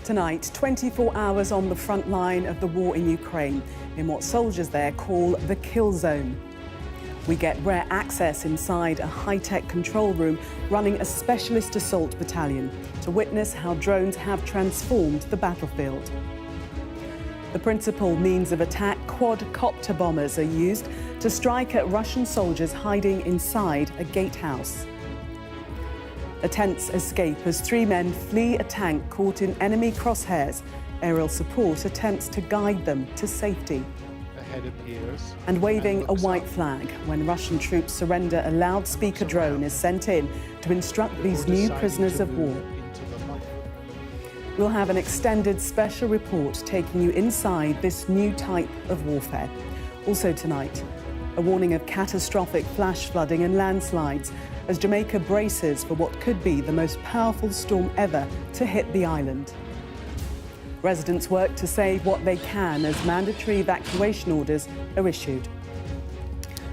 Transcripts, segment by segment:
Tonight, 24 hours on the front line of the war in Ukraine, in what soldiers there call the kill zone. We get rare access inside a high-tech control room running a specialist assault battalion to witness how drones have transformed the battlefield. The principal means of attack, quadcopter bombers, are used to strike at Russian soldiers hiding inside a gatehouse. A tense escape as 3 men flee a tank caught in enemy crosshairs. Aerial support attempts to guide them to safety. The head appears And waving a white up. flag when Russian troops surrender, a loudspeaker drone is sent in to instruct these new prisoners of war. We'll have an extended special report taking you inside this new type of warfare. Also tonight, a warning of catastrophic flash flooding and landslides as Jamaica braces for what could be the most powerful storm ever to hit the island. Residents work to save what they can as mandatory evacuation orders are issued.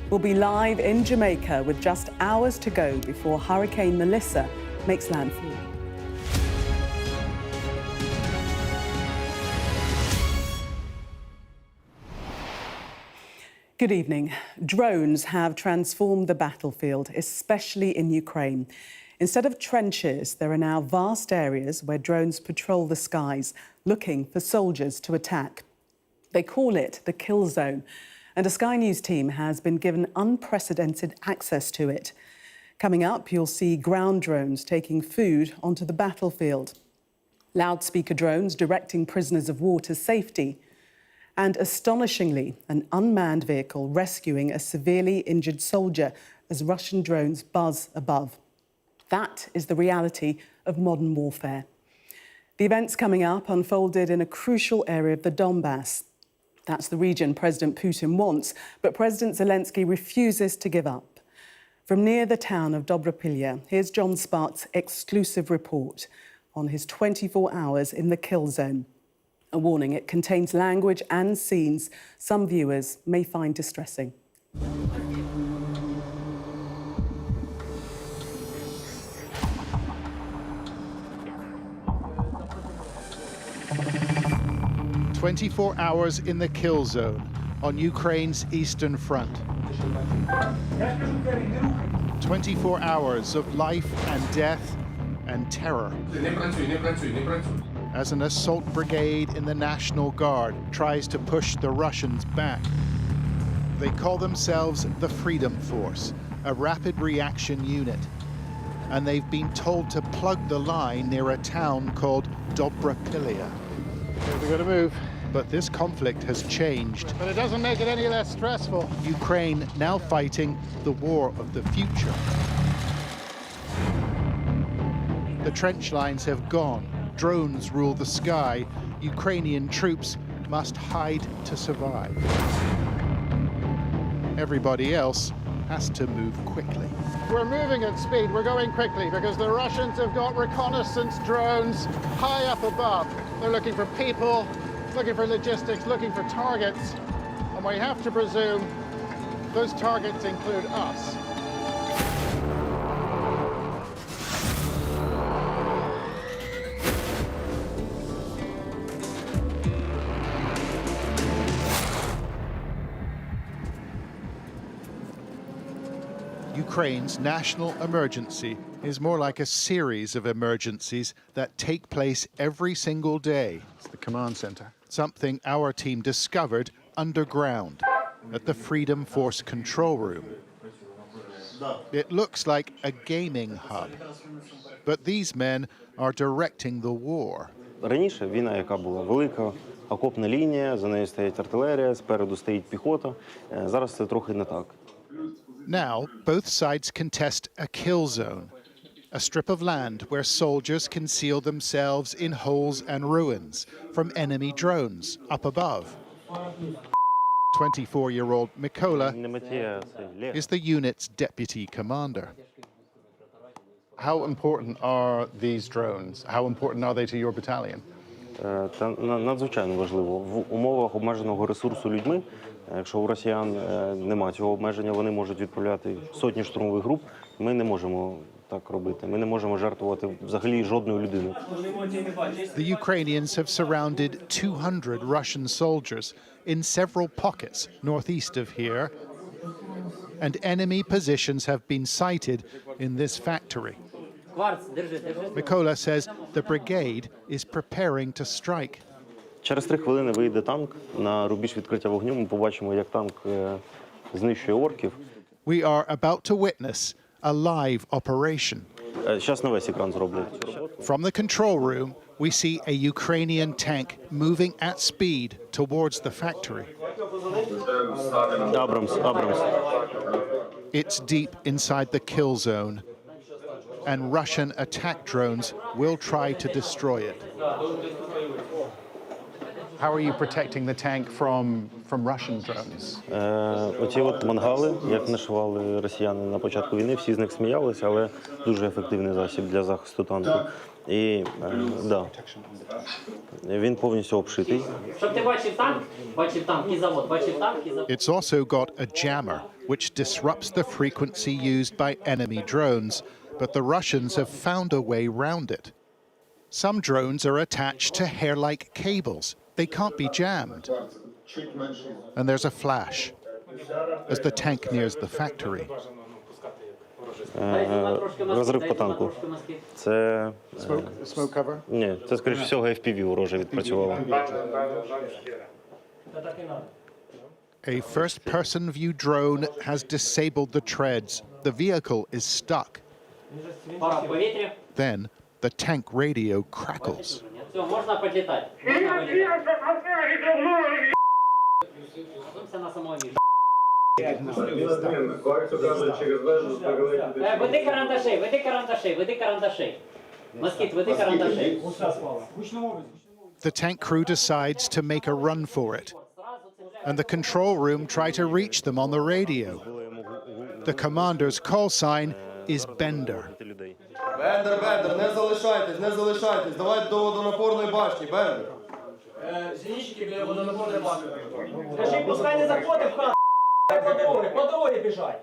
We'll be live in Jamaica with just hours to go before Hurricane Melissa makes landfall. Good evening. Drones have transformed the battlefield, especially in Ukraine. Instead of trenches, there are now vast areas where drones patrol the skies, looking for soldiers to attack. They call it the kill zone, and a Sky News team has been given unprecedented access to it. Coming up, you'll see ground drones taking food onto the battlefield, loudspeaker drones directing prisoners of war to safety, and astonishingly, an unmanned vehicle rescuing a severely injured soldier as Russian drones buzz above. That is the reality of modern warfare. The events coming up unfolded in a crucial area of the Donbass. That's the region President Putin wants, but President Zelensky refuses to give up. From near the town of Dobropilya, here's John Sparks' exclusive report on his 24 hours in the kill zone. A warning, it contains language and scenes some viewers may find distressing. "24 hours in the kill zone on Ukraine's eastern front. 24 hours of life and death and terror. As an assault brigade in the National Guard tries to push the Russians back. They call themselves the Freedom Force, a rapid reaction unit. And they've been told to plug the line near a town called Dobropilya. We're going to move. But this conflict has changed. But it doesn't make it any less stressful. Ukraine now fighting the war of the future. The trench lines have gone. Drones rule the sky. Ukrainian troops must hide to survive. Everybody else has to move quickly. We're moving at speed. We're going quickly because the Russians have got reconnaissance drones high up above. They're looking for people, looking for logistics, looking for targets. And we have to presume those targets include us. Ukraine's national emergency is more like a series of emergencies that take place every single day. It's the command center. Something our team discovered underground at the Freedom Force control room. It looks like a gaming hub, but these men are directing the war. Раніше війна, яка була велика, окопна лінія, за нею стоїть артилерія, спереду стоїть піхота. Зараз це трохи не так. Now, both sides contest a kill zone, a strip of land where soldiers conceal themselves in holes and ruins from enemy drones up above. 24-year-old Mikola is the unit's deputy commander. How important are these drones? How important are they to your battalion? Це надзвичайно важливо. В умовах обмеженого ресурсу людьми, якщо у росіян немає цього обмеження, вони можуть відправляти сотні штурмових груп, ми не можемо так робити. Ми не можемо жертвувати взагалі жодною людиною. The Ukrainians have surrounded 200 Russian soldiers in several pockets northeast of here, and enemy positions have been sighted in this factory. Mykola says the brigade is preparing to strike. Через 3 хвилини вийде танк на рубіж відкриття вогню. Ми побачимо, як танк знищує орків. We are about to witness a live operation. Зараз на весь екран зроблять. From the control room, we see a Ukrainian tank moving at speed towards the factory. Абрамс. It's deep inside the kill zone, and Russian attack drones will try to destroy it. How are you protecting the tank from Russian drones? Оці от мангали, як нашивали росіяни на початку війни, всі з них сміялися, але дуже ефективний засіб для захисту танку. І да, він повністю обшитий. Щоб ти бачив танк і завод, It's also got a jammer, which disrupts the frequency used by enemy drones, but the Russians have found a way round it. Some drones are attached to hair-like cables. They can't be jammed. And there's a flash as the tank nears the factory. Розрив по танку. Це... Smoke cover? Ні, це, скоріш всього, FPV вороже відпрацювало. A first-person view drone has disabled the treads. The vehicle is stuck. Then the tank radio crackles. Все, можна підлітати. Це на самому місці. Веди карандашей. Москит, веди карандашей. The tank crew decides to make a run for it, and the control room try to reach them on the radio. The commander's call sign is Bender. Бендер, не залишайтесь, давайте до водонапорної башні, Бендер. Зенітчики біля водонапорної башні. Скажи, пускай не заходить в хату, по дорозі біжать.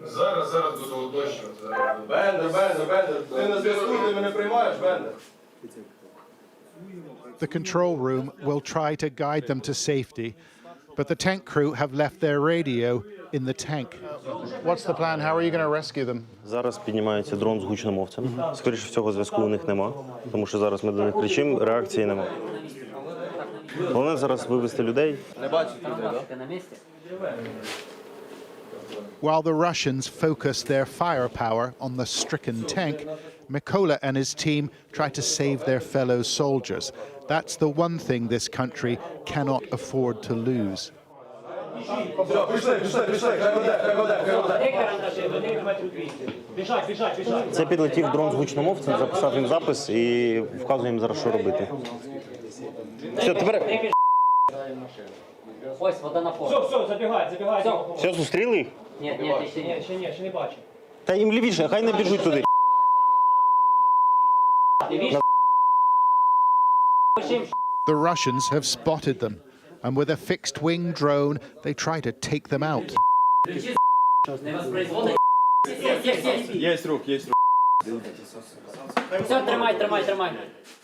Зараз буду уточнювати. Бендер, ти на зв'язку, ти мене приймаєш, Бендер? The control room will try to guide them to safety, but the tank crew have left their radio in the tank. What's the plan? How are you going to rescue them? Зараз піднімається дрон з гучномовцем. Скоріше всього, зв'язку у них нема, тому що зараз ми до них кричимо, реакції нема. Головне зараз вивезти людей. Не бачить людей, так? На місці? While the Russians focus their firepower on the stricken tank, Mykola and his team try to save their fellow soldiers. That's the one thing this country cannot afford to lose. Це підлетів дрон з гучномовцем, записав їм запис і вказує їм зараз, що робити. Все, тепер... Ось водонапор. Все, забігай. Все, зустріли їх? Ні, ти ще ні. Ще не бачу. Та їм лівіше, хай не біжуть туди. The Russians have spotted them, and with a fixed-wing drone, they try to take them out. Єсть рух. Все, тримай.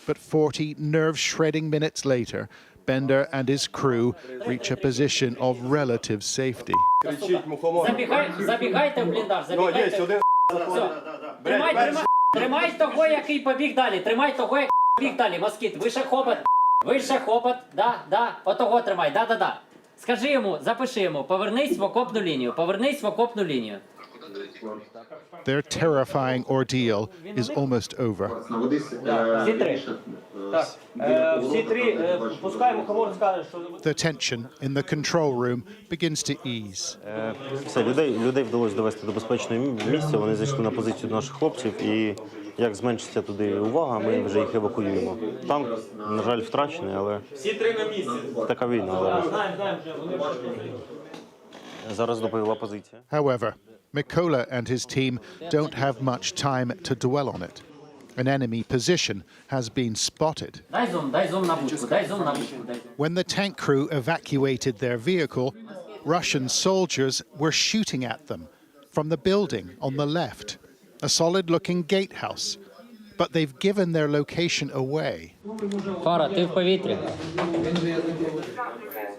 But 40 nerve-shredding minutes later, Bender and his crew reach a position of relative safety. Кричить мухомор. Забігайте в бліндаж, Єсть один. Тримай того, який побіг далі. Москіт, вище хопот, да, отого тримай, да. Скажи йому, запиши йому, повернись в окопну лінію. Their terrifying ordeal is almost over. Всі три. Так. Всі три, пускай мухомор скаже, що... The tension in the control room begins to ease. Все, людей вдалося довести до безпечного місця, вони зайшли на позицію наших хлопців, і як зменшиться туди увага, ми вже їх евакуюємо. Танк, на жаль, втрачений, але Всі три на місці. така війна. Але... Знаємо вже, вони вже... Зараз доповіла позиція. However, Mykola and his team don't have much time to dwell on it. An enemy position has been spotted. Дай зум на будку. When the tank crew evacuated their vehicle, Russian soldiers were shooting at them from the building on the left. a solid-looking gatehouse, but they've given their location away. Фара, ти в повітрі.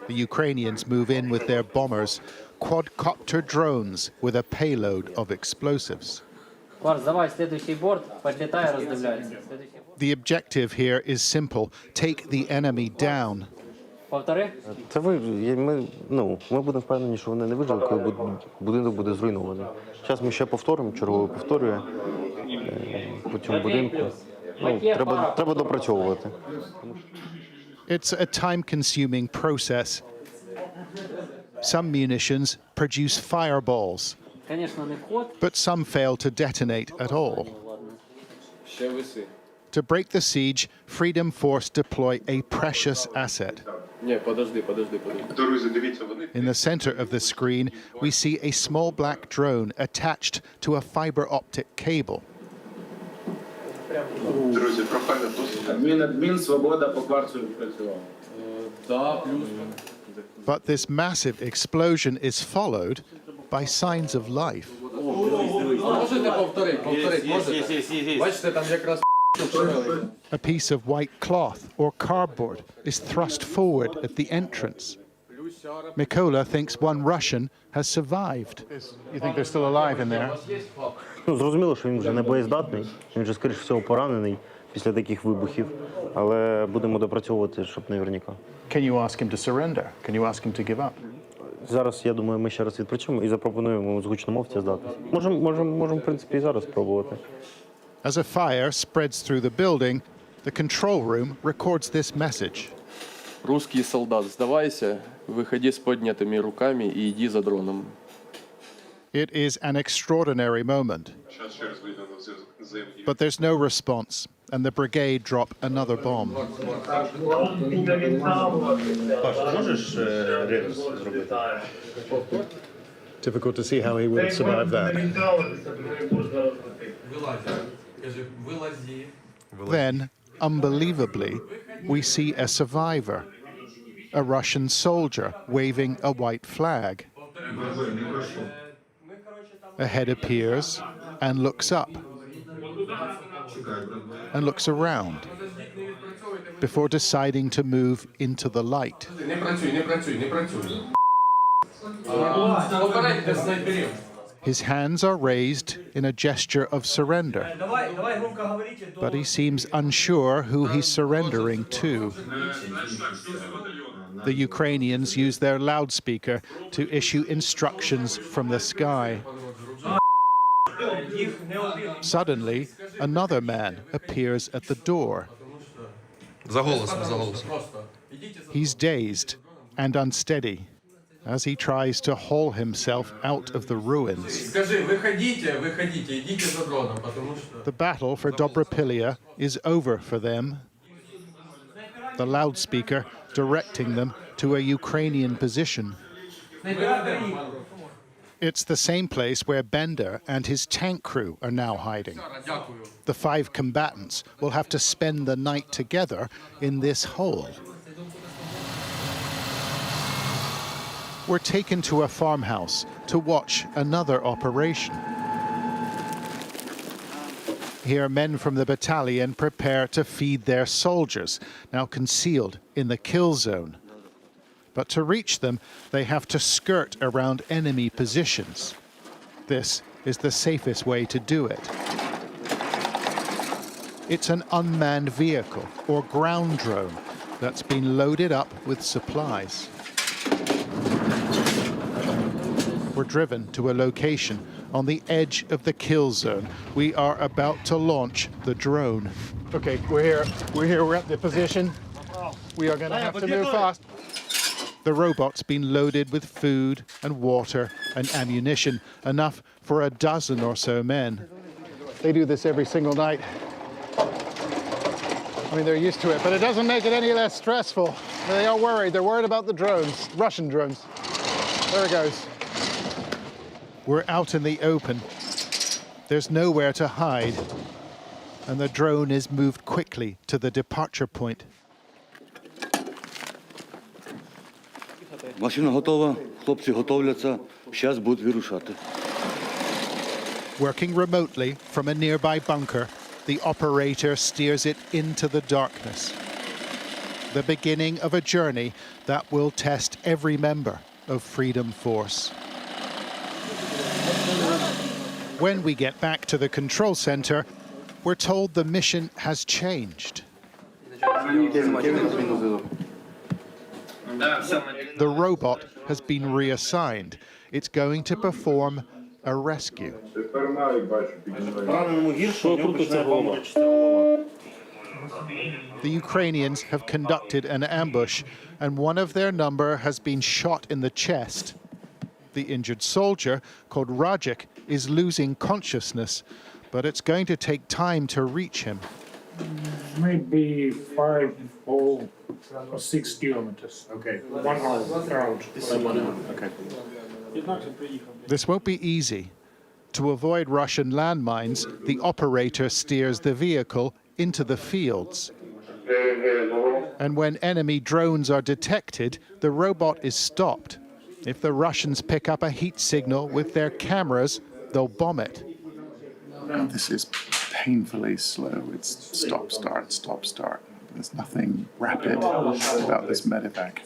The Ukrainians move in with their bombers, quadcopter drones with a payload of explosives. Фар, давай, слідуючий борт, підлітає, роздивляється. The objective here is simple: take the enemy down. Повтори. Це ми будемо впевнені, що вони не вижили, коли будинок буде зруйнований. Зараз ми ще повторимо, чергово повторює по цьому будинку. Треба допрацьовувати. It's a time-consuming process. Some munitions produce fireballs, Звісно, не вход. but some fail to detonate at all. To break the siege, Freedom Force deploy a precious asset. In the center of the screen, we see a small black drone attached to a fiber optic cable. But this massive explosion is followed by signs of life. A piece of white cloth or cardboard is thrust forward at the entrance. Mykola thinks one Russian has survived. You think they're still alive in there? Зрозуміло, що він вже не боєздатний, він вже, скоріш всього, поранений після таких вибухів, але будемо допрацьовувати, щоб наверняка. Can you ask him to surrender? Can you ask him to give up? Зараз, я думаю, ми ще раз відпрацюємо і запропонуємо з гучномовця здатись. Можемо, в принципі, і зараз спробувати. As a fire spreads through the building, the control room records this message. Русский солдат, сдавайся, выходи с поднятыми руками и иди за дроном. It is an extraordinary moment. But there's no response, and the brigade drop another bomb. Difficult to see how he would have survived that. Then, unbelievably, we see a survivor, a Russian soldier waving a white flag. A head appears and looks up and looks around before deciding to move into the light. His hands are raised in a gesture of surrender, but he seems unsure who he's surrendering to. The Ukrainians use their loudspeaker to issue instructions from the sky. Suddenly, another man appears at the door. He's dazed and unsteady as he tries to haul himself out of the ruins. The battle for Dobropilya is over for them. The loudspeaker directing them to a Ukrainian position. It's the same place where Bender and his tank crew are now hiding. The 5 combatants will have to spend the night together in this hole. We're taken to a farmhouse to watch another operation. Here, men from the battalion prepare to feed their soldiers, now concealed in the kill zone. But to reach them, they have to skirt around enemy positions. This is the safest way to do it. It's an unmanned vehicle or ground drone that's been loaded up with supplies. We're driven to a location on the edge of the kill zone. We are about to launch the drone. Okay, we're here, we're at the position. We are going to have to move fast. The robot's been loaded with food and water and ammunition, enough for a dozen or so men. They do this every single night. I mean, they're used to it, but it doesn't make it any less stressful. They are worried. They're worried about the drones, Russian drones. There it goes. We're out in the open. There's nowhere to hide, and the drone is moved quickly to the departure point. Машина готова, хлопці готовляться, зараз будуть вирушати. Working remotely from a nearby bunker, the operator steers it into the darkness. The beginning of a journey that will test every member of Freedom Force. When we get back to the control center, we're told the mission has changed. The robot has been reassigned. It's going to perform a rescue. The Ukrainians have conducted an ambush, and one of their number has been shot in the chest. The injured soldier, called Rajik, is losing consciousness, but it's going to take time to reach him. Maybe 5 or 6 kilometers. Okay. 1 hour out. Okay. This won't be easy. To avoid Russian landmines, the operator steers the vehicle into the fields. And when enemy drones are detected, the robot is stopped. If the Russians pick up a heat signal with their cameras, they'll bomb it. This is painfully slow. It's stop, start, stop, start. There's nothing rapid about this medevac.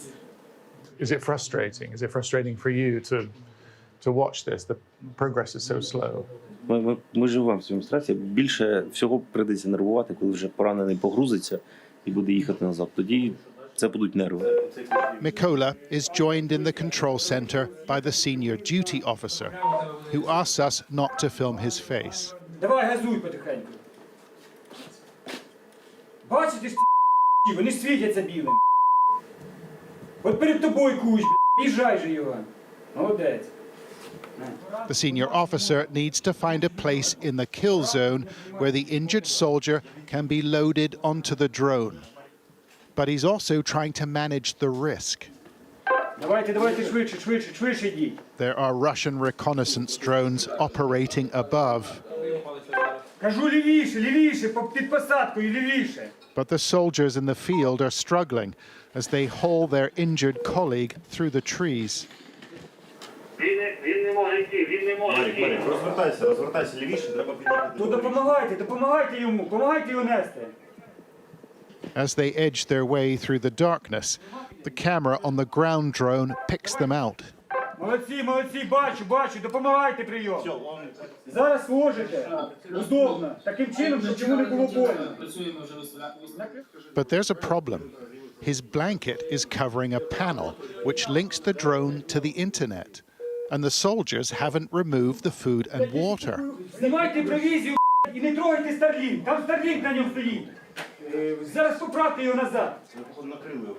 Is it frustrating? Is it frustrating for you to watch this? The progress is so slow. Ми живемо в цьому стресі. Більше всього прийдеться нервувати, коли вже поранений погрузиться і буде їхати назад. Тоді це будуть нерви. Mikola is joined in the control center by the senior duty officer, who asks us not to film his face. Давай газуй потихеньку. Бачите, вони світяться білим. От перед тобою куч, їжджай же його. Молодець. The senior officer needs to find a place in the kill zone where the injured soldier can be loaded onto the drone. But he's also trying to manage the risk. Давайте швидше йдіть. There are Russian reconnaissance drones operating above. Кажу лівіше, під посадкою, лівіше. But the soldiers in the field are struggling as they haul their injured colleague through the trees. Він не може йти, він не може йти. Розвертайся лівіше, треба підійти. То допомагайте йому, допомагайте його нести. As they edge their way through the darkness, the camera on the ground drone picks them out. Молодці, бачу, допомагайте прийом. Зараз ложите, удобно, таким чином, щоб чому не було больно. But there's a problem. His blanket is covering a panel which links the drone to the internet, and the soldiers haven't removed the food and water. Знімайте провізію і не трогайте Starlink, там Starlink на ньому стоїть. Зараз поправте його назад.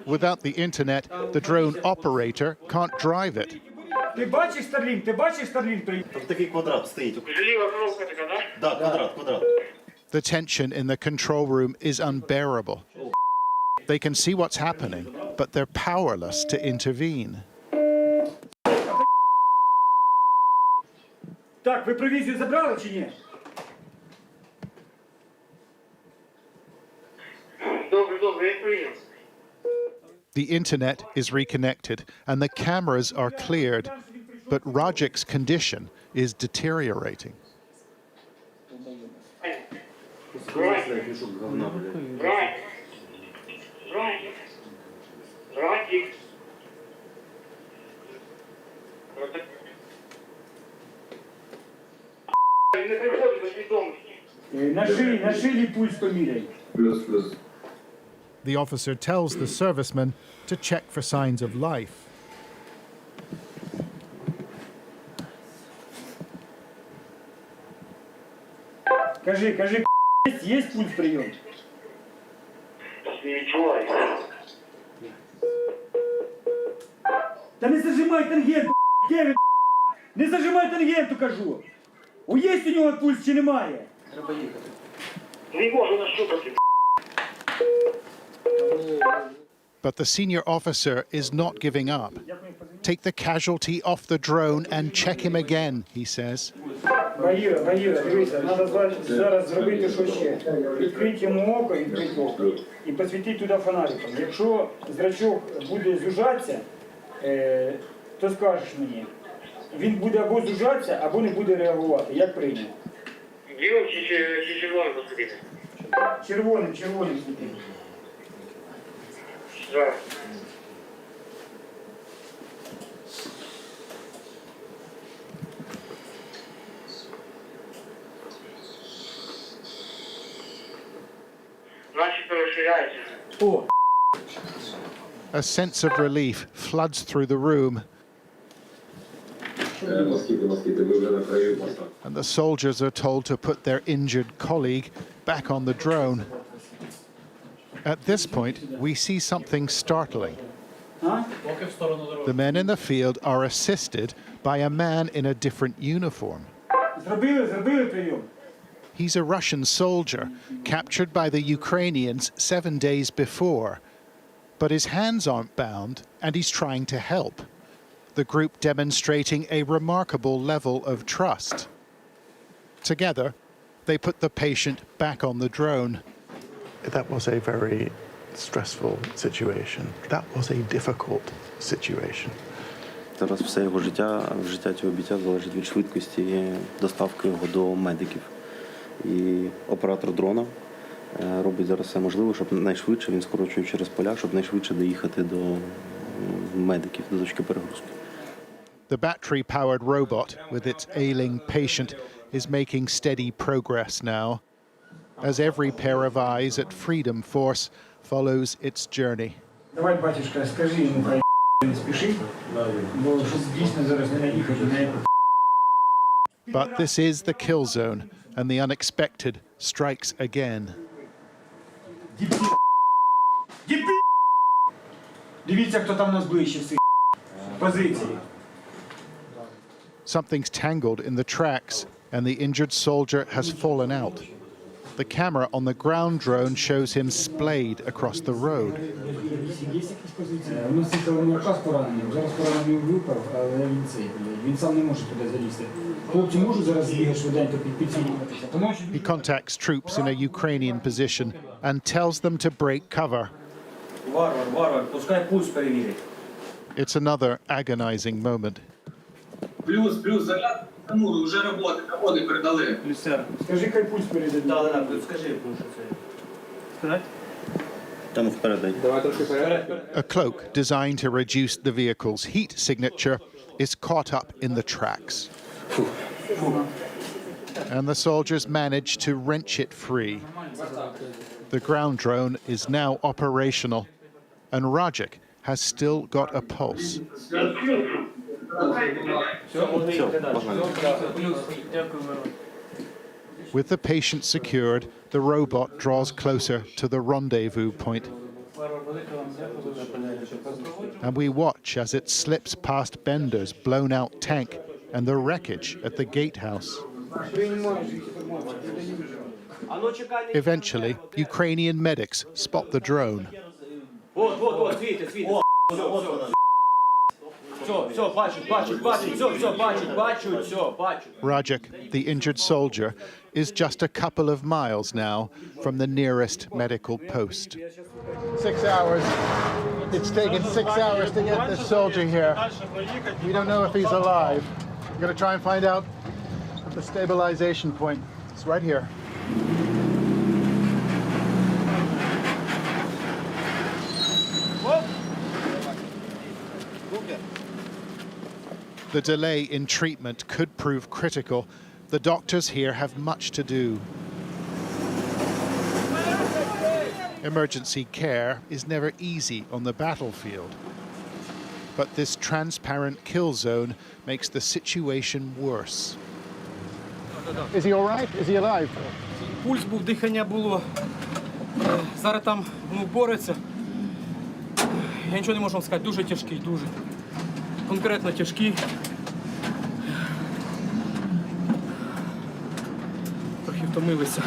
Without the internet, the drone operator can't drive it. Ти бачиш Starlink? Там такий квадрат стоїть. Ліва кнопка така, да? Да, квадрат. The tension in the control room is unbearable. They can see what's happening, but they're powerless to intervene. Так, ви провізію забрали чи ні? Добре, я прийняв. The internet is reconnected and the cameras are cleared, but Rajik's condition is deteriorating. На шиї пульс поміряй. The officer tells the serviceman to check for signs of life. Кажи, є пульс прийом? Не відчуваю. Та не зажимай тангенту, Кевін, не зажимай тангенту, кажу. Є у нього пульс чи немає? Треба їхати. Не можу нащупати. But the senior officer is not giving up. Take the casualty off the drone and check him again, he says. Багіра, дивися, треба зараз зробити що ще. Відкрити йому око і посвітити туди фонариком. Якщо зрачок буде зужатися, то скажеш мені. Він буде або зужатися, або не буде реагувати. Як прийняв? Червоним світи. О! A sense of relief floods through the room, and the soldiers are told to put their injured colleague back on the drone. At this point, we see something startling. The men in the field are assisted by a man in a different uniform. Зробили прийом. He's a Russian soldier captured by the Ukrainians 7 days before. But his hands aren't bound, and he's trying to help. The group demonstrating a remarkable level of trust. Together, they put the patient back on the drone. That was a very stressful situation. That was a difficult situation. Зараз все його життя цього бійця залежить від швидкості доставки його до медиків. І оператор дрона робить зараз все можливе, щоб найшвидше, він скорочує через поля, щоб найшвидше доїхати до медиків, до точки перегрузки. The battery-powered robot, with its ailing patient, is making steady progress now, as every pair of eyes at Freedom Force follows its journey. Давай, батюшка, скажи йому, хай не спішить, бо щоб дійсно зараз не наїхати на яку. But this is the kill zone, and the unexpected strikes again. Дивіться, хто там у нас ближче, позиції. Something's tangled in the tracks, and the injured soldier has fallen out. The camera on the ground drone shows him splayed across the road. У нас наказ поранений, зараз поранений випав, але він сам не може туди залізти. Хлопці можуть зараз бігати швиденько підцілюватися? He contacts troops in a Ukrainian position and tells them to break cover. Варвар, пускай пульс перевірить. It's another agonizing moment. Плюс, заряд, ну, вже роботи, кого не передали. Плюсер. Скажи, хай пульс передадуть. Да, скажи, що це. Сказати? Там вперед. A cloak designed to reduce the vehicle's heat signature is caught up in the tracks. And the soldiers manage to wrench it free. The ground drone is now operational, and Rajik has still got a pulse. With the patient secured, the robot draws closer to the rendezvous point. And we watch as it slips past Bender's blown-out tank and the wreckage at the gatehouse. Eventually, Ukrainian medics spot the drone. Rajik, the injured soldier, is just a couple of miles now from the nearest medical post. 6 hours. It's taken 6 hours to get this soldier here. We don't know if he's alive. We're going to try and find out at the stabilization point. It's right here. The delay in treatment could prove critical. The doctors here have much to do. Emergency care is never easy on the battlefield. But this transparent kill zone makes the situation worse. Is he all right? Is he alive? Пульс був, дихання було. Зараз там бореться. Я нічого не можу вам сказати, дуже тяжкий, дуже. Конкретно тяжкий. Трохи втомилися.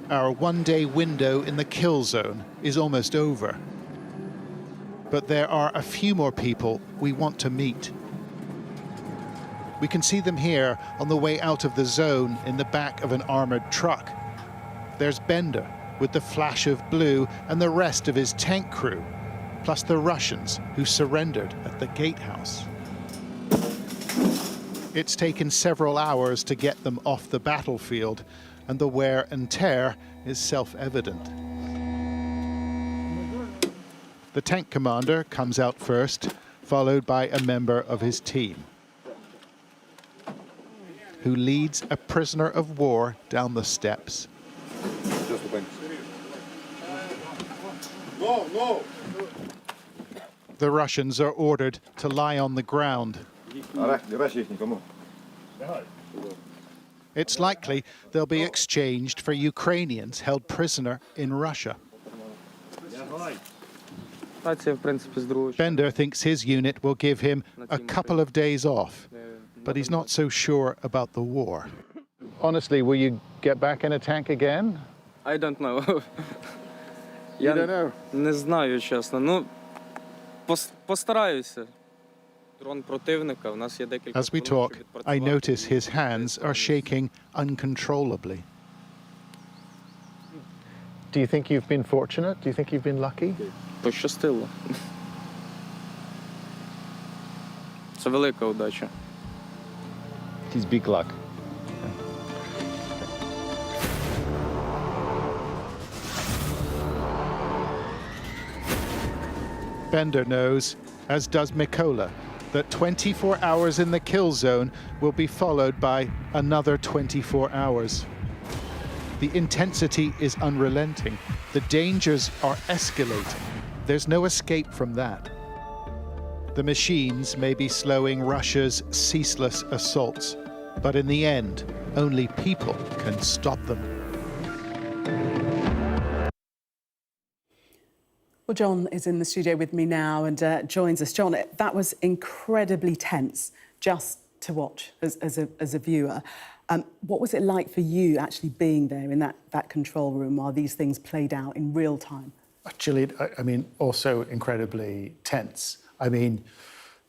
Our one-day window in the kill zone is almost over. But there are a few more people we want to meet. We can see them here on the way out of the zone in the back of an armored truck. There's Bender with the flash of blue and the rest of his tank crew, plus the Russians who surrendered at the gatehouse. It's taken several hours to get them off the battlefield, and the wear and tear is self-evident. The tank commander comes out first, followed by a member of his team, who leads a prisoner of war down the steps. The Russians are ordered to lie on the ground. It's likely they'll be exchanged for Ukrainians held prisoner in Russia. Bender thinks his unit will give him a couple of days off, but he's not so sure about the war. Honestly, will you get back in a tank again? I don't know. You don't know? Не знаю, чесно. Ну, постараюся. Дрон противника, у нас є декілька. As we talk, I notice his hands are shaking uncontrollably. Do you think you've been fortunate? Do you think you've been lucky? Пощастило. Це велика удача. It is big luck. Bender knows, as does Mikola, that 24 hours in the kill zone will be followed by another 24 hours. The intensity is unrelenting. The dangers are escalating. There's no escape from that. The machines may be slowing Russia's ceaseless assaults, but in the end, only people can stop them. Well, John is in the studio with me now and joins us. John, that was incredibly tense just to watch as a viewer. What was it like for you actually being there in that control room while these things played out in real time? Gillian, I mean, also incredibly tense. I mean,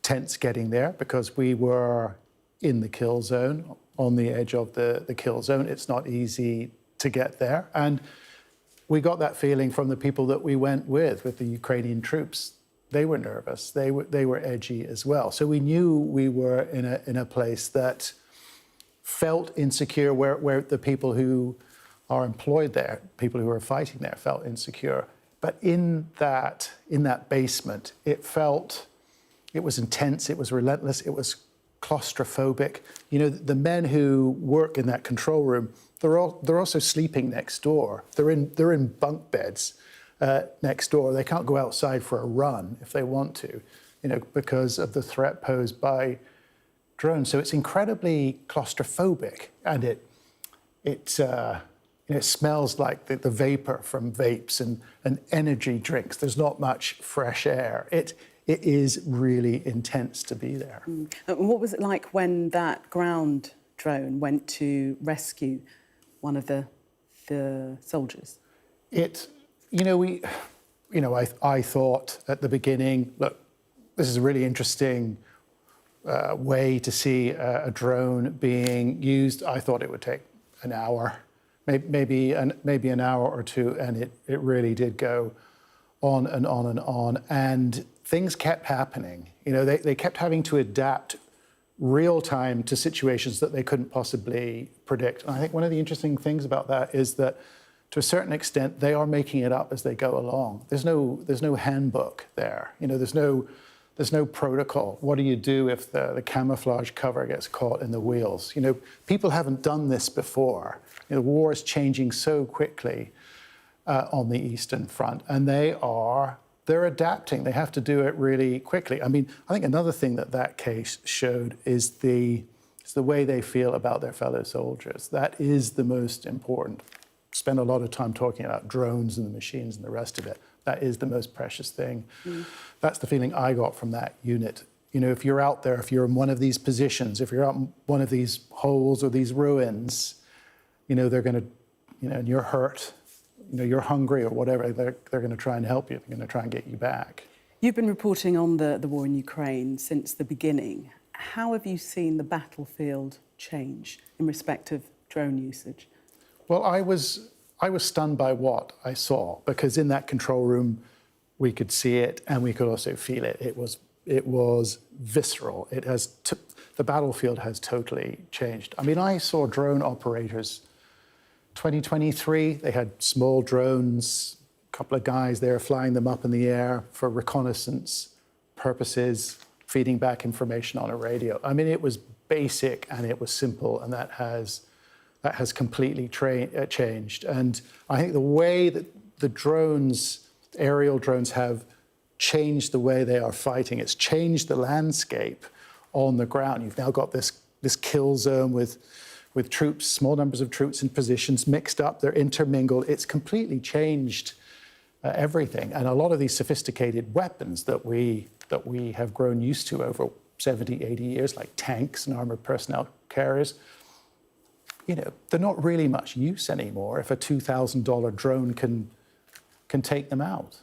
tense getting there because we were in the kill zone, on the edge of the kill zone. It's not easy to get there. And we got that feeling from the people that we went with the Ukrainian troops. They were nervous. They were edgy as well. So we knew we were in a place that felt insecure, where the people who are employed there, people who are fighting there, felt insecure. But in that basement, it was intense, it was relentless, it was claustrophobic. You know, the men who work in that control room, they're also sleeping next door. They're in bunk beds next door. They can't go outside for a run if they want to, you know, because of the threat posed by drones. So it's incredibly claustrophobic, and it smells like the vapor from vapes and energy drinks. There's not much fresh air. It is really intense to be there. And what was it like when that ground drone went to rescue one of the soldiers? I thought at the beginning, look, this is a really interesting way to see a drone being used. I thought it would take an hour, maybe an hour or two, and it really did go on and on and on. And things kept happening. You know, they kept having to adapt real time to situations that they couldn't possibly predict. And I think one of the interesting things about that is that, to a certain extent, they are making it up as they go along. There's no handbook there. You know, there's no protocol. What do you do if the camouflage cover gets caught in the wheels? You know, people haven't done this before. You know, the war is changing so quickly on the Eastern Front, and they're adapting. They have to do it really quickly. I mean, I think another thing that case showed is the way they feel about their fellow soldiers. That is the most important. Spend a lot of time talking about drones and the machines and the rest of it. That is the most precious thing. That's the feeling I got from that unit. You know, if you're out there, if you're in one of these positions, if you're out in one of these holes or these ruins, you know, they're going to, you know, and you're hurt, you know, you're hungry or whatever, they're going to try and help you. They're going to try and get you back. You've been reporting on the war in Ukraine since the beginning. How have you seen the battlefield change in respect of drone usage? Well, I was stunned by what I saw, because in that control room, we could see it and we could also feel it. It was visceral. the battlefield has totally changed. I mean, I saw drone operators 2023, they had small drones, a couple of guys there flying them up in the air for reconnaissance purposes, feeding back information on a radio. I mean, it was basic and it was simple, and that has completely changed. And I think the way that the drones, aerial drones, have changed the way they are fighting, it's changed the landscape on the ground. You've now got this kill zone with troops, small numbers of troops in positions mixed up, they're intermingled. It's completely changed everything. And a lot of these sophisticated weapons that we have grown used to over 70, 80 years, like tanks and armored personnel carriers, you know, they're not really much use anymore if a $2,000 drone can take them out.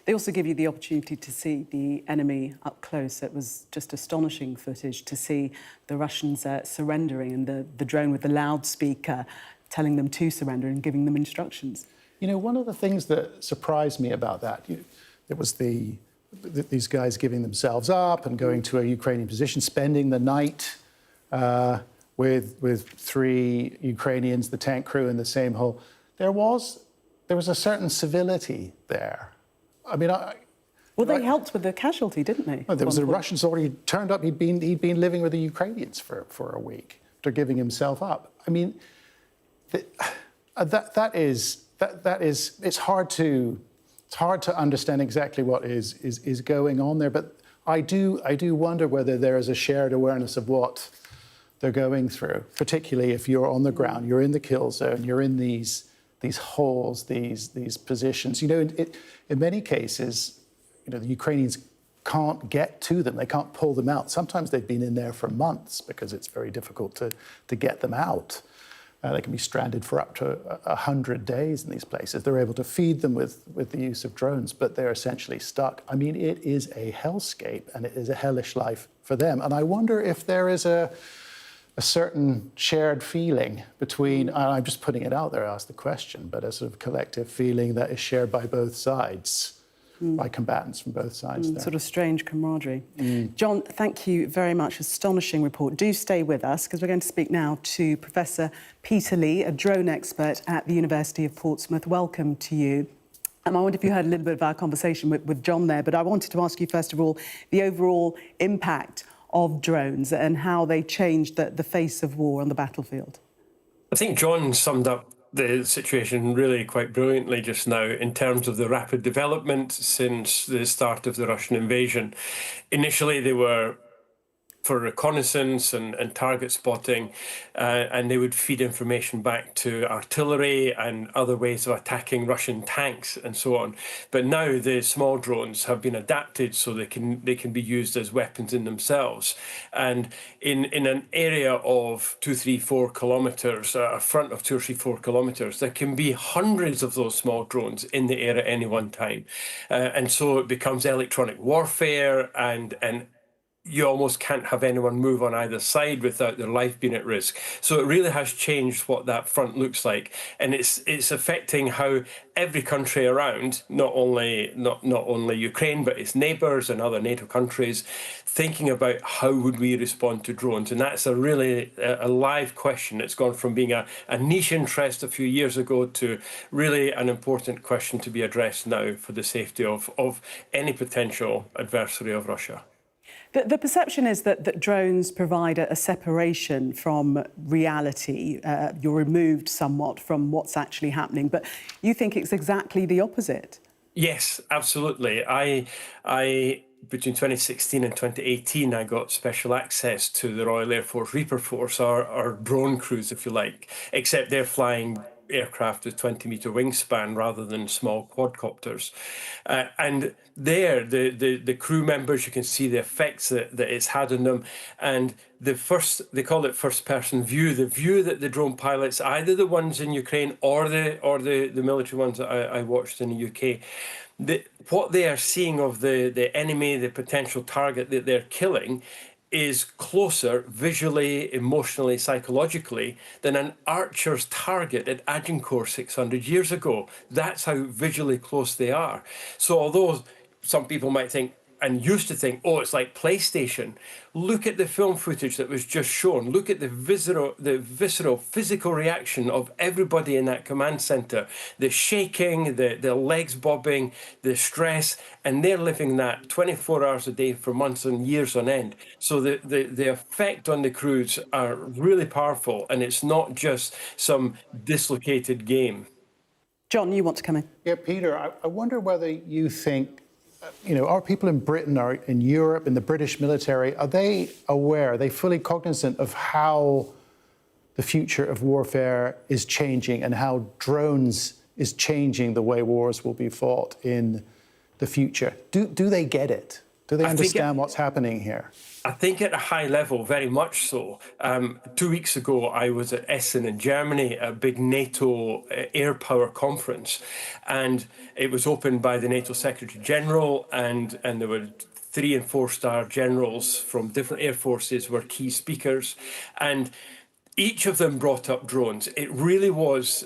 They also give you the opportunity to see the enemy up close. It was just astonishing footage to see the Russians surrendering, and the drone with the loudspeaker telling them to surrender and giving them instructions. You know, one of the things that surprised me about that, it was these guys giving themselves up and going to a Ukrainian position, spending the night with 3 Ukrainians, the tank crew in the same hole. There was a certain civility there. I mean, well, they helped with the casualty, didn't they? Well, there was a Russian soldier. He turned up. He'd been living with the Ukrainians for a week after giving himself up. I mean, that is. It's hard to understand exactly what is going on there. But I do wonder whether there is a shared awareness of what they're going through, particularly if you're on the ground, you're in the kill zone, you're in these holes, these positions. You know, in many cases, you know, the Ukrainians can't get to them. They can't pull them out. Sometimes they've been in there for months because it's very difficult to get them out. They can be stranded for up to 100 days in these places. They're able to feed them with the use of drones, but they're essentially stuck. I mean, it is a hellscape, and it is a hellish life for them. And I wonder if there is a certain shared feeling between, I'm just putting it out there, I ask the question, but a sort of collective feeling that is shared by both sides, by combatants from both sides there. Sort of strange camaraderie. John, thank you very much. Astonishing report. Do stay with us, because we're going to speak now to Professor Peter Lee, a drone expert at the University of Portsmouth. Welcome to you. I wonder if you heard a little bit of our conversation with John there, but I wanted to ask you, first of all, the overall impact of drones and how they changed the face of war on the battlefield. I think John summed up the situation really quite brilliantly just now in terms of the rapid development since the start of the Russian invasion. Initially, they were for reconnaissance and target spotting, and they would feed information back to artillery and other ways of attacking Russian tanks and so on. But now the small drones have been adapted so they can be used as weapons in themselves. And in an area of 2, 3, 4 kilometers, a front of 2 or 3, 4 kilometers, there can be hundreds of those small drones in the air at any one time. And so it becomes electronic warfare, and you almost can't have anyone move on either side without their life being at risk. So it really has changed what that front looks like, and it's affecting how every country around, not only Ukraine, but its neighbours and other NATO countries, thinking about how would we respond to drones. And that's a really a live question. It's gone from being a niche interest a few years ago to really an important question to be addressed now for the safety of any potential adversary of Russia. The perception is that drones provide a separation from reality. You're removed somewhat from what's actually happening, but you think it's exactly the opposite. Yes, absolutely. I between 2016 and 2018, I got special access to the Royal Air Force Reaper Force, our drone crews, if you like, except they're flying aircraft with 20-meter wingspan rather than small quadcopters. And there, the crew members, you can see the effects that it's had on them. And they call it first-person view, the view that the drone pilots, either the ones in Ukraine or the military ones that I watched in the UK, what they are seeing of the enemy, the potential target that they're killing, is closer visually, emotionally, psychologically than an archer's target at Agincourt 600 years ago. That's how visually close they are. So although some people might think and used to think, oh, it's like PlayStation. Look at the film footage that was just shown. Look at the visceral physical reaction of everybody in that command center, the shaking, the legs bobbing, the stress, and they're living that 24 hours a day for months and years on end. So the effect on the crews are really powerful, and it's not just some dislocated game. John, you want to come in? Yeah, Peter, I wonder whether you think, our people in Britain or in Europe, in the British military, are they aware, are they fully cognizant of how the future of warfare is changing and how drones is changing the way wars will be fought in the future? Do they get it? Do they understand what's happening here? I think at a high level, very much so. 2 weeks ago, I was at Essen in Germany, a big NATO air power conference, and it was opened by the NATO Secretary General, and there were 3- and 4-star generals from different air forces were key speakers, and each of them brought up drones. It really was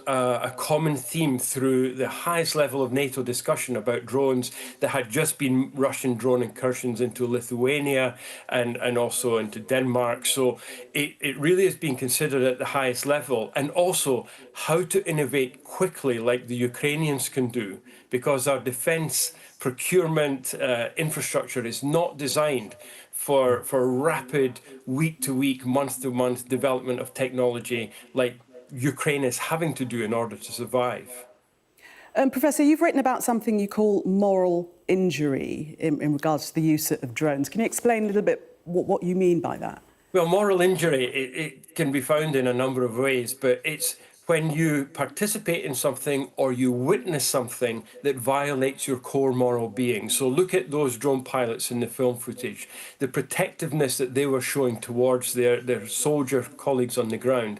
a common theme through the highest level of NATO discussion about drones. There had just been Russian drone incursions into Lithuania and also into Denmark. So it really is being considered at the highest level, and also how to innovate quickly like the Ukrainians can do, because our defense procurement infrastructure is not designed for rapid week-to-week, month-to-month development of technology like Ukraine is having to do in order to survive. Professor, you've written about something you call moral injury in regards to the use of drones. Can you explain a little bit what you mean by that? Well, moral injury, it can be found in a number of ways, but it's when you participate in something or you witness something that violates your core moral being. So look at those drone pilots in the film footage, the protectiveness that they were showing towards their soldier colleagues on the ground.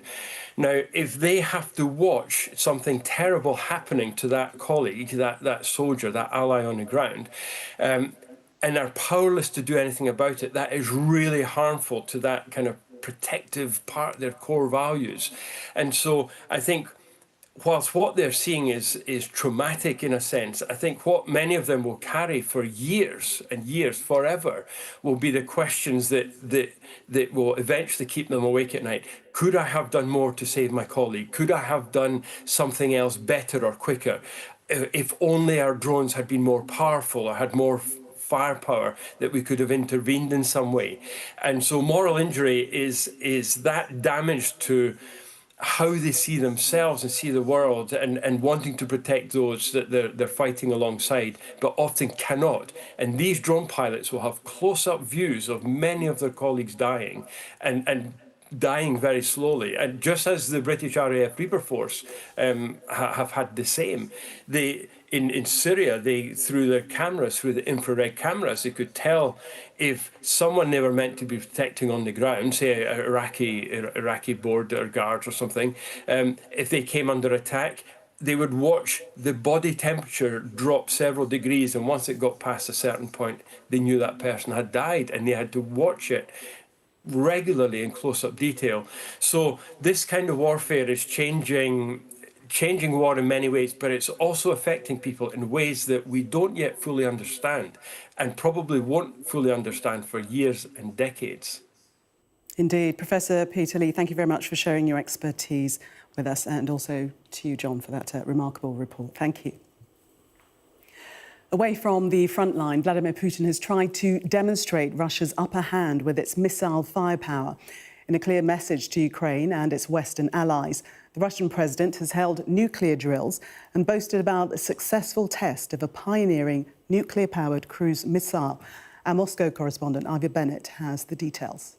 Now, if they have to watch something terrible happening to that colleague, that soldier, that ally on the ground, and are powerless to do anything about it, that is really harmful to that kind of protective part, their core values. And so I think whilst what they're seeing is traumatic in a sense, I think what many of them will carry for years and years, forever, will be the questions that will eventually keep them awake at night. Could I have done more to save my colleague? Could I have done something else better or quicker? If only our drones had been more powerful or had more firepower, that we could have intervened in some way. And so moral injury is that damage to how they see themselves and see the world, and wanting to protect those that they're fighting alongside, but often cannot. And these drone pilots will have close-up views of many of their colleagues dying, and dying very slowly. And just as the British RAF Reaper Force have had the same. In Syria, through their cameras, through the infrared cameras, they could tell if someone they were meant to be protecting on the ground, say an Iraqi border guards or something, if they came under attack, they would watch the body temperature drop several degrees, and once it got past a certain point, they knew that person had died, and they had to watch it regularly in close-up detail. So this kind of warfare is changing war in many ways, but it's also affecting people in ways that we don't yet fully understand, and probably won't fully understand for years and decades. Indeed. Professor Peter Lee, thank you very much for sharing your expertise with us, and also to you, John, for that remarkable report. Thank you. Away from the front line, Vladimir Putin has tried to demonstrate Russia's upper hand with its missile firepower. In a clear message to Ukraine and its Western allies, the Russian president has held nuclear drills and boasted about a successful test of a pioneering nuclear-powered cruise missile. Our Moscow correspondent, Ivor Bennett, has the details.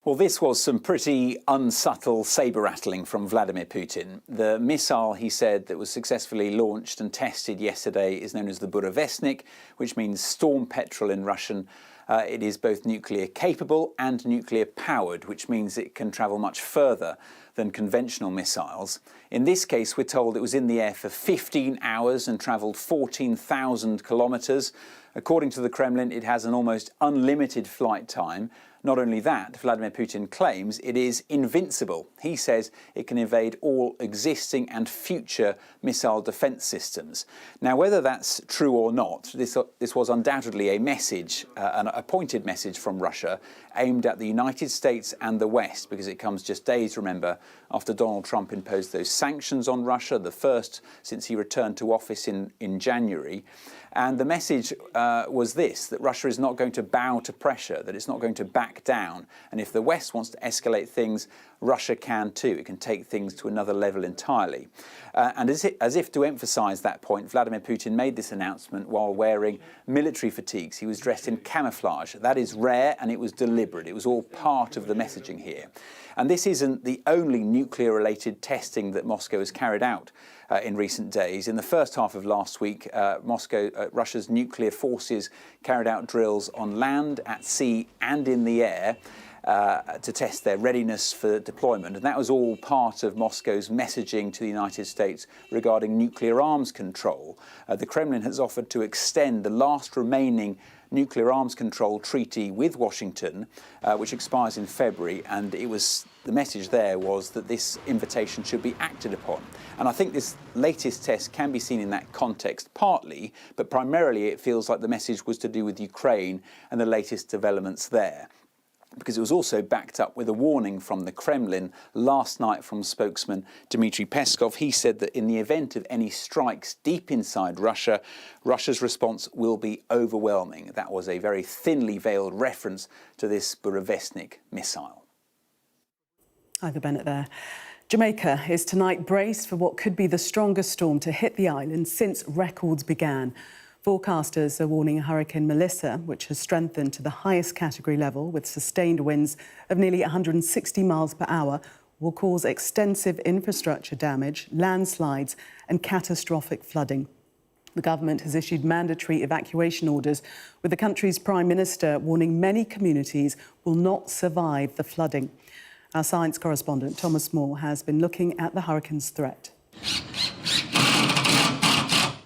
Well, this was some pretty unsubtle sabre-rattling from Vladimir Putin. The missile, he said, that was successfully launched and tested yesterday is known as the Burevestnik, which means storm petrel in Russian. It is both nuclear-capable and nuclear-powered, which means it can travel much further than conventional missiles. In this case, we're told it was in the air for 15 hours and travelled 14,000 kilometres. According to the Kremlin, it has an almost unlimited flight time. Not only that, Vladimir Putin claims it is invincible. He says it can evade all existing and future missile defence systems. Now, whether that's true or not, this was undoubtedly a message, a pointed message from Russia aimed at the United States and the West, because it comes just days, remember, after Donald Trump imposed those sanctions on Russia, the first since he returned to office in January. And the message was this, that Russia is not going to bow to pressure, that it's not going to back down. And if the West wants to escalate things, Russia can too. It can take things to another level entirely. And as if to emphasise that point, Vladimir Putin made this announcement while wearing military fatigues. He was dressed in camouflage. That is rare, and it was deliberate. It was all part of the messaging here. And this isn't the only nuclear-related testing that Moscow has carried out in recent days. In the first half of last week, Russia's nuclear forces carried out drills on land, at sea and in the air to test their readiness for deployment. And that was all part of Moscow's messaging to the United States regarding nuclear arms control. The Kremlin has offered to extend the last remaining nuclear arms control treaty with Washington, which expires in February, and the message there was that this invitation should be acted upon. And I think this latest test can be seen in that context partly, but primarily it feels like the message was to do with Ukraine and the latest developments there, because it was also backed up with a warning from the Kremlin last night from spokesman Dmitry Peskov. He said that in the event of any strikes deep inside Russia, Russia's response will be overwhelming. That was a very thinly veiled reference to this Burevestnik missile. Ivor Bennett there. Jamaica is tonight braced for what could be the strongest storm to hit the island since records began. Forecasters are warning Hurricane Melissa, which has strengthened to the highest category level with sustained winds of nearly 160 miles per hour, will cause extensive infrastructure damage, landslides and catastrophic flooding. The government has issued mandatory evacuation orders, with the country's Prime Minister warning many communities will not survive the flooding. Our science correspondent, Thomas Moore, has been looking at the hurricane's threat.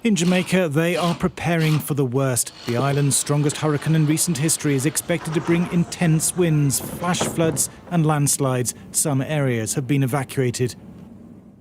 In Jamaica, they are preparing for the worst. The island's strongest hurricane in recent history is expected to bring intense winds, flash floods and landslides. Some areas have been evacuated.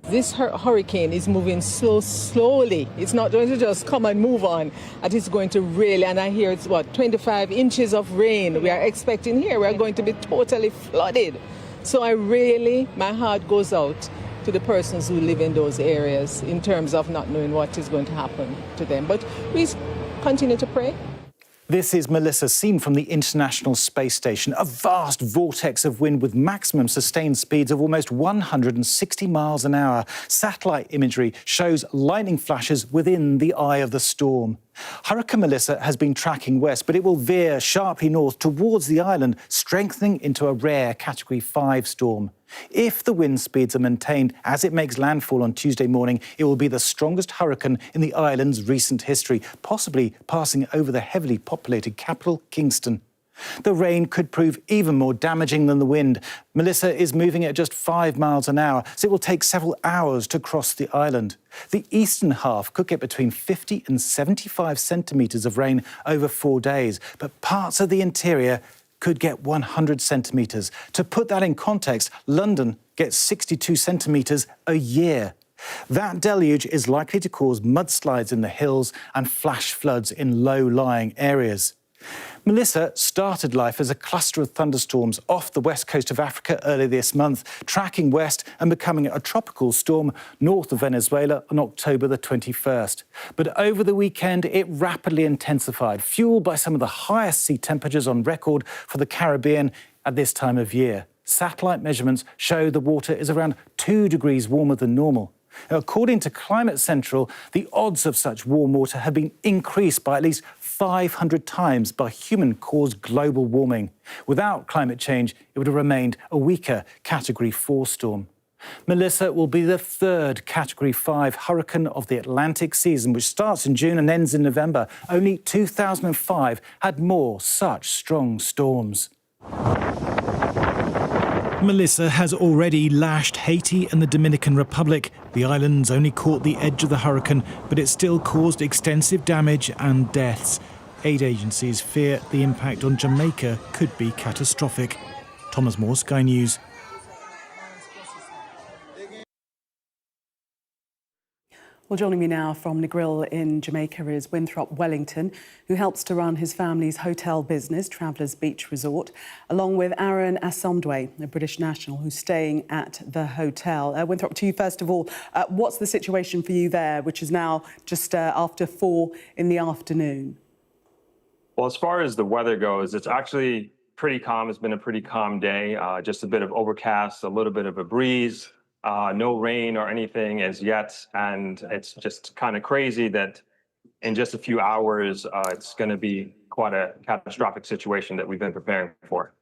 This hurricane is moving slowly. It's not going to just come and move on. It's going to really, and I hear it's 25 inches of rain we are expecting here. We are going to be totally flooded. So my heart goes out to the persons who live in those areas in terms of not knowing what is going to happen to them. But we continue to pray. This is Melissa, seen from the International Space Station, a vast vortex of wind with maximum sustained speeds of almost 160 miles an hour. Satellite imagery shows lightning flashes within the eye of the storm. Hurricane Melissa has been tracking west, but it will veer sharply north towards the island, strengthening into a rare Category 5 storm. If the wind speeds are maintained as it makes landfall on Tuesday morning, it will be the strongest hurricane in the island's recent history, possibly passing over the heavily populated capital, Kingston. The rain could prove even more damaging than the wind. Melissa is moving at just 5 miles an hour, so it will take several hours to cross the island. The eastern half could get between 50 and 75 centimetres of rain over 4 days, but parts of the interior could get 100 centimetres. To put that in context, London gets 62 centimetres a year. That deluge is likely to cause mudslides in the hills and flash floods in low-lying areas. Melissa started life as a cluster of thunderstorms off the west coast of Africa early this month, tracking west and becoming a tropical storm north of Venezuela on October the 21st. But over the weekend, it rapidly intensified, fueled by some of the highest sea temperatures on record for the Caribbean at this time of year. Satellite measurements show the water is around 2 degrees warmer than normal. Now, according to Climate Central, the odds of such warm water have been increased by at least 500 times by human-caused global warming. Without climate change, it would have remained a weaker Category 4 storm. Melissa will be the third Category 5 hurricane of the Atlantic season, which starts in June and ends in November. Only 2005 had more such strong storms. Melissa has already lashed Haiti and the Dominican Republic. The islands only caught the edge of the hurricane, but it still caused extensive damage and deaths. Aid agencies fear the impact on Jamaica could be catastrophic. Thomas Moore, Sky News. Well, joining me now from Negril in Jamaica is Winthrop Wellington, who helps to run his family's hotel business, Travellers Beach Resort, along with Aaron Asomdwe, a British national who's staying at the hotel. Winthrop, to you first of all, what's the situation for you there, which is now just after 4 in the afternoon? Well, as far as the weather goes, it's actually pretty calm. It's been a pretty calm day, just a bit of overcast, a little bit of a breeze. No rain or anything as yet, and it's just kind of crazy that in just a few hours, it's going to be quite a catastrophic situation that we've been preparing for.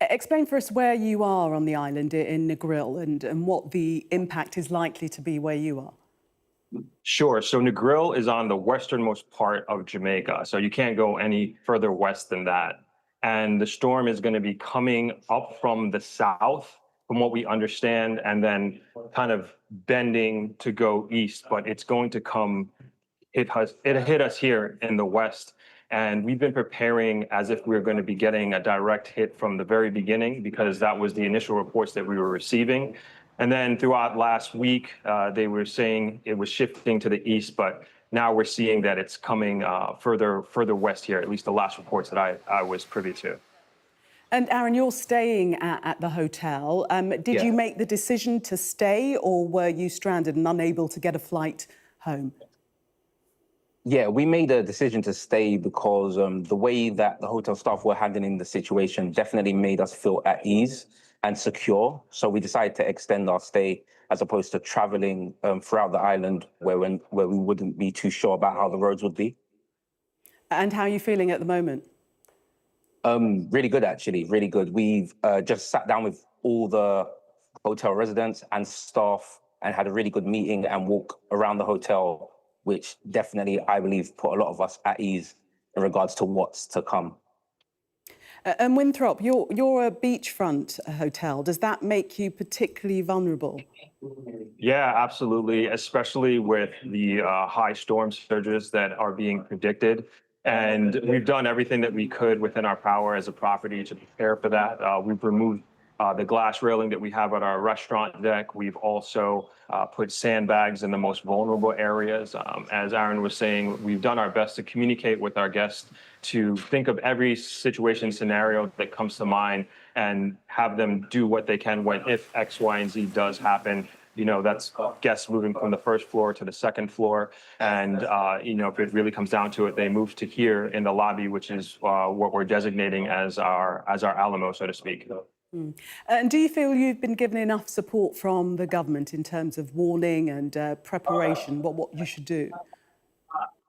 Explain for us where you are on the island in Negril and what the impact is likely to be where you are. Sure. So Negril is on the westernmost part of Jamaica, so you can't go any further west than that. And the storm is going to be coming up from the south, from what we understand, and then kind of bending to go east, but it's going to hit us here in the west. And we've been preparing as if we were going to be getting a direct hit from the very beginning, because that was the initial reports that we were receiving. And then throughout last week, they were saying it was shifting to the east, but now we're seeing that it's coming further west here, at least the last reports that I was privy to. And Aaron, you're staying at the hotel. Did you make the decision to stay, or were you stranded and unable to get a flight home? Yeah, we made a decision to stay because the way that the hotel staff were handling the situation definitely made us feel at ease and secure. So we decided to extend our stay as opposed to traveling throughout the island where we wouldn't be too sure about how the roads would be. And how are you feeling at the moment? Really good, actually, really good. We've just sat down with all the hotel residents and staff and had a really good meeting and walk around the hotel, which definitely, I believe, put a lot of us at ease in regards to what's to come. And Winthrop, you're a beachfront hotel. Does that make you particularly vulnerable? Yeah, absolutely, especially with the high storm surges that are being predicted. And we've done everything that we could within our power as a property to prepare for that. We've removed the glass railing that we have at our restaurant deck. We've also put sandbags in the most vulnerable areas. As Aaron was saying, we've done our best to communicate with our guests to think of every situation scenario that comes to mind and have them do what they can when if X, Y, and Z does happen. You know, that's guests moving from the first floor to the second floor. And, you know, if it really comes down to it, they move to here in the lobby, which is what we're designating as our Alamo, so to speak. And do you feel you've been given enough support from the government in terms of warning and preparation, what you should do?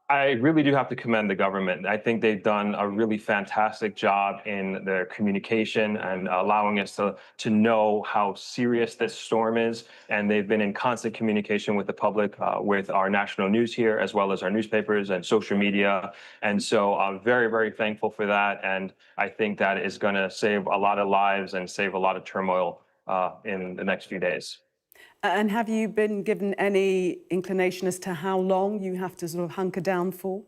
I really do have to commend the government. I think they've done a really fantastic job in their communication and allowing us to know how serious this storm is. And they've been in constant communication with the public, with our national news here, as well as our newspapers and social media. And so I'm very, very thankful for that. And I think that is going to save a lot of lives and save a lot of turmoil in the next few days. And have you been given any inclination as to how long you have to sort of hunker down for?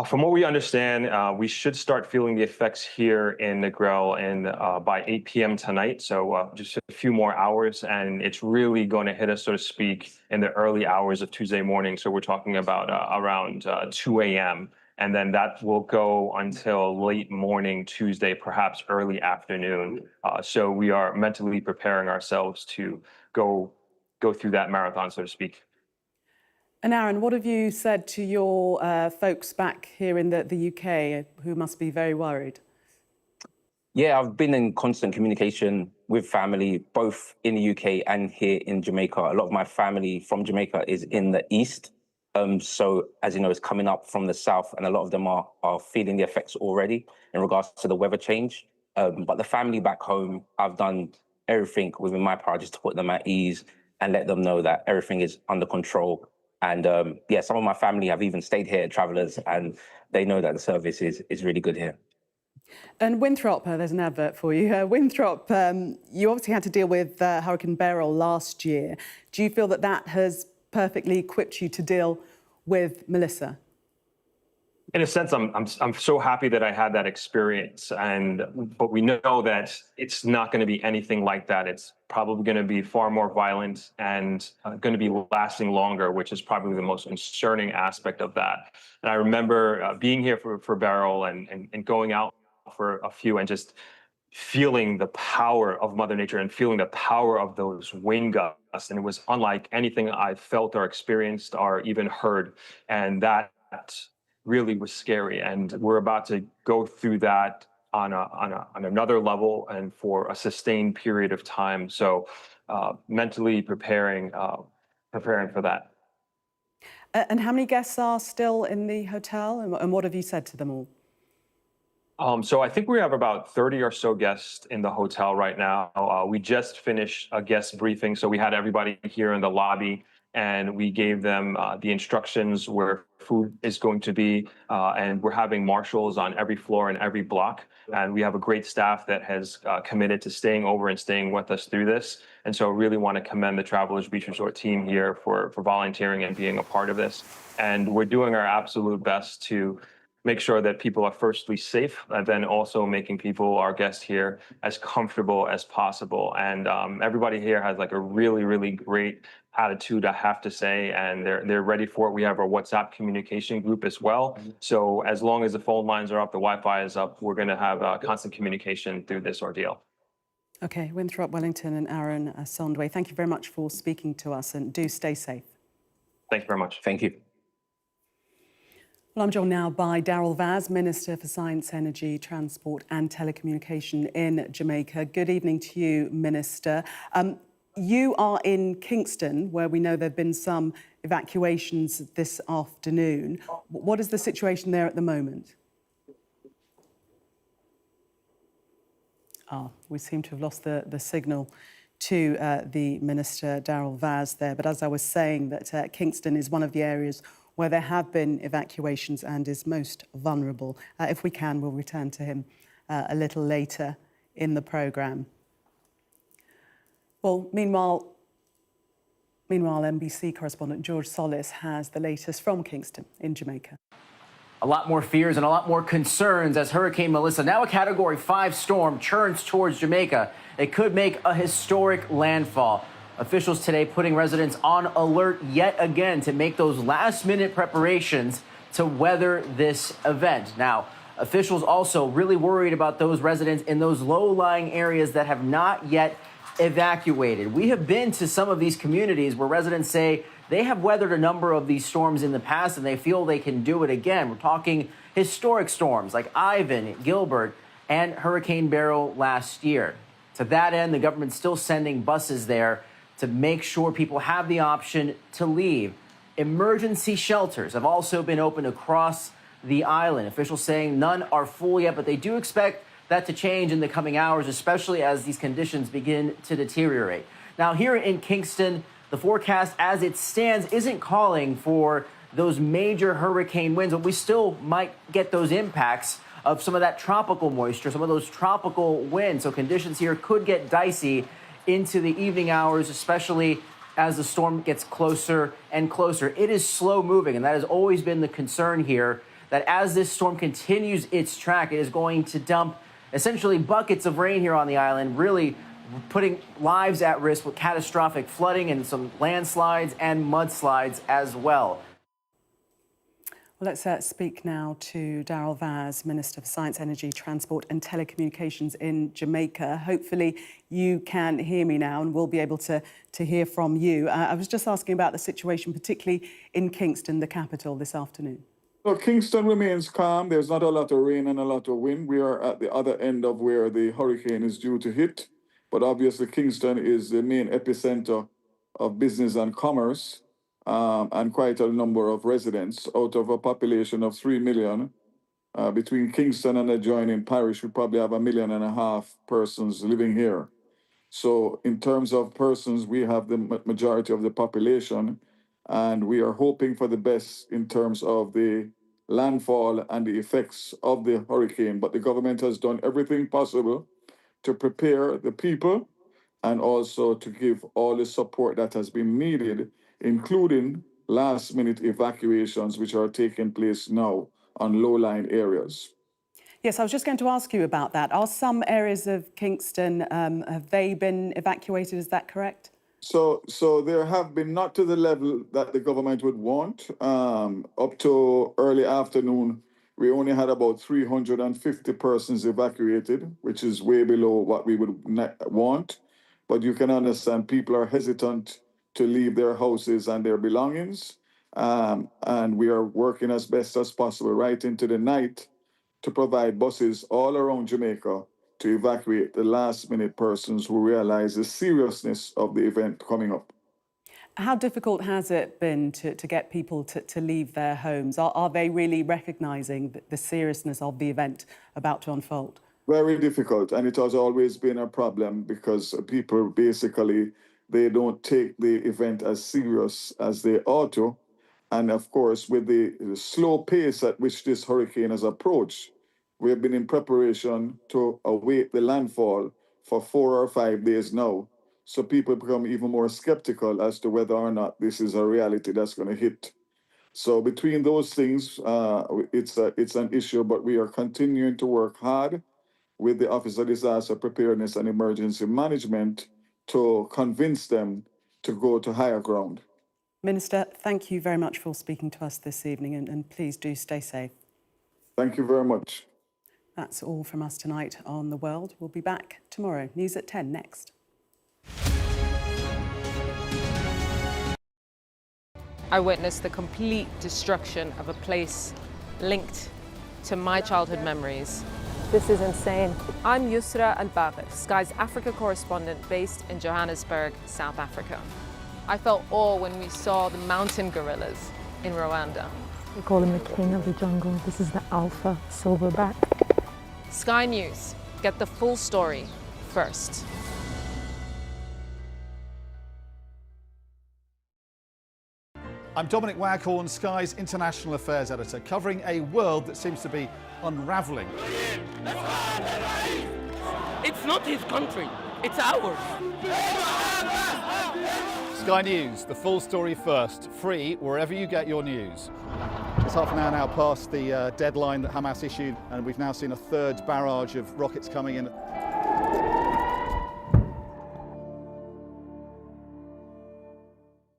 From what we understand, we should start feeling the effects here in Negril by 8 p.m. tonight. So just a few more hours, and it's really going to hit us, so to speak, in the early hours of Tuesday morning. So we're talking about around 2 a.m. And then that will go until late morning Tuesday, perhaps early afternoon. So we are mentally preparing ourselves to go through that marathon, so to speak. And Aaron, what have you said to your folks back here in the UK who must be very worried? Yeah, I've been in constant communication with family, both in the UK and here in Jamaica. A lot of my family from Jamaica is in the east. So, as you know, it's coming up from the south, and a lot of them are feeling the effects already in regards to the weather change. But the family back home, I've done everything within my power just to put them at ease and let them know that everything is under control. And yeah, some of my family have even stayed here at Travellers, and they know that the service is really good here. And Winthrop, there's an advert for you. Winthrop, you obviously had to deal with Hurricane Beryl last year. Do you feel that has perfectly equipped you to deal with Melissa? In a sense, I'm so happy that I had that experience, but we know that it's not going to be anything like that. It's probably going to be far more violent and going to be lasting longer, which is probably the most concerning aspect of that. And I remember being here for Beryl and going out for a few and just feeling the power of Mother Nature and feeling the power of those wind gusts. And it was unlike anything I felt or experienced or even heard. And that really was scary. And we're about to go through that on another level and for a sustained period of time. So mentally preparing for that. And how many guests are still in the hotel, and what have you said to them all? So I think we have about 30 or so guests in the hotel right now. We just finished a guest briefing, so we had everybody here in the lobby, and we gave them the instructions where food is going to be, and we're having marshals on every floor and every block. And we have a great staff that has committed to staying over and staying with us through this. And so I really want to commend the Travelers Beach Resort team here for volunteering and being a part of this. And we're doing our absolute best to make sure that people are firstly safe, and then also making people, our guests here, as comfortable as possible. And everybody here has like a really, really great attitude, I have to say, and they're ready for it. We have our WhatsApp communication group as well. So as long as the phone lines are up, the Wi-Fi is up, we're going to have constant communication through this ordeal. Okay, Winthrop Wellington and Aaron Sondway, thank you very much for speaking to us, and do stay safe. Thank you very much. Thank you. Well, I'm joined now by Darrell Vaz, Minister for Science, Energy, Transport and Telecommunication in Jamaica. Good evening to you, Minister. You are in Kingston, where we know there have been some evacuations this afternoon. What is the situation there at the moment? We seem to have lost the signal to the Minister, Darrell Vaz, there. But as I was saying, that Kingston is one of the areas where there have been evacuations and is most vulnerable. If we can, we'll return to him a little later in the programme. Well, meanwhile, NBC correspondent George Solis has the latest from Kingston in Jamaica. A lot more fears and a lot more concerns as Hurricane Melissa, now a Category 5 storm, churns towards Jamaica. It could make a historic landfall. Officials today putting residents on alert yet again to make those last-minute preparations to weather this event. Now, officials also really worried about those residents in those low-lying areas that have not yet evacuated. We have been to some of these communities where residents say they have weathered a number of these storms in the past and they feel they can do it again. We're talking historic storms like Ivan, Gilbert, and Hurricane Beryl last year. To that end, the government's still sending buses there to make sure people have the option to leave. Emergency shelters have also been opened across the island. Officials saying none are full yet, but they do expect that to change in the coming hours, especially as these conditions begin to deteriorate. Now, here in Kingston, the forecast as it stands isn't calling for those major hurricane winds, but we still might get those impacts of some of that tropical moisture, some of those tropical winds. So conditions here could get dicey into the evening hours, especially as the storm gets closer and closer. It is slow moving, and that has always been the concern here, that as this storm continues its track, it is going to dump essentially buckets of rain here on the island, really putting lives at risk with catastrophic flooding and some landslides and mudslides as well. Well, let's speak now to Darrell Vaz, Minister for Science, Energy, Transport and Telecommunications in Jamaica. Hopefully you can hear me now and we'll be able to hear from you. I was just asking about the situation, particularly in Kingston, the capital, this afternoon. So Kingston remains calm. There's not a lot of rain and a lot of wind. We are at the other end of where the hurricane is due to hit. But obviously Kingston is the main epicenter of business and commerce. And quite a number of residents. Out of a population of 3 million, between Kingston and adjoining parish, we probably have 1.5 million persons living here. So in terms of persons, we have the majority of the population, and we are hoping for the best in terms of the landfall and the effects of the hurricane. But the government has done everything possible to prepare the people and also to give all the support that has been needed, including last-minute evacuations, which are taking place now on low-lying areas. Yes, I was just going to ask you about that. Are some areas of Kingston, have they been evacuated, is that correct? So there have been, not to the level that the government would want. Up to early afternoon, we only had about 350 persons evacuated, which is way below what we would want. But you can understand people are hesitant to leave their houses and their belongings. And we are working as best as possible right into the night to provide buses all around Jamaica to evacuate the last-minute persons who realize the seriousness of the event coming up. How difficult has it been to get people to leave their homes? Are they really recognising the seriousness of the event about to unfold? Very difficult, and it has always been a problem because people basically, they don't take the event as serious as they ought to. And of course, with the slow pace at which this hurricane has approached, we have been in preparation to await the landfall for 4 or 5 days now. So people become even more skeptical as to whether or not this is a reality that's going to hit. So between those things, it's an issue, but we are continuing to work hard with the Office of Disaster Preparedness and Emergency Management to convince them to go to higher ground. Minister, thank you very much for speaking to us this evening, and please do stay safe. Thank you very much. That's all from us tonight on The World. We'll be back tomorrow. News at 10 next. I witnessed the complete destruction of a place linked to my childhood memories. This is insane. I'm Yusra Al-Bagher, Sky's Africa correspondent based in Johannesburg, South Africa. I felt awe when we saw the mountain gorillas in Rwanda. We call him the king of the jungle. This is the alpha silverback. Sky News, get the full story first. I'm Dominic Waghorn, Sky's International Affairs Editor, covering a world that seems to be unravelling. It's not his country, it's ours. Sky News, the full story first, free wherever you get your news. It's half an hour now past the deadline that Hamas issued, and we've now seen a third barrage of rockets coming in.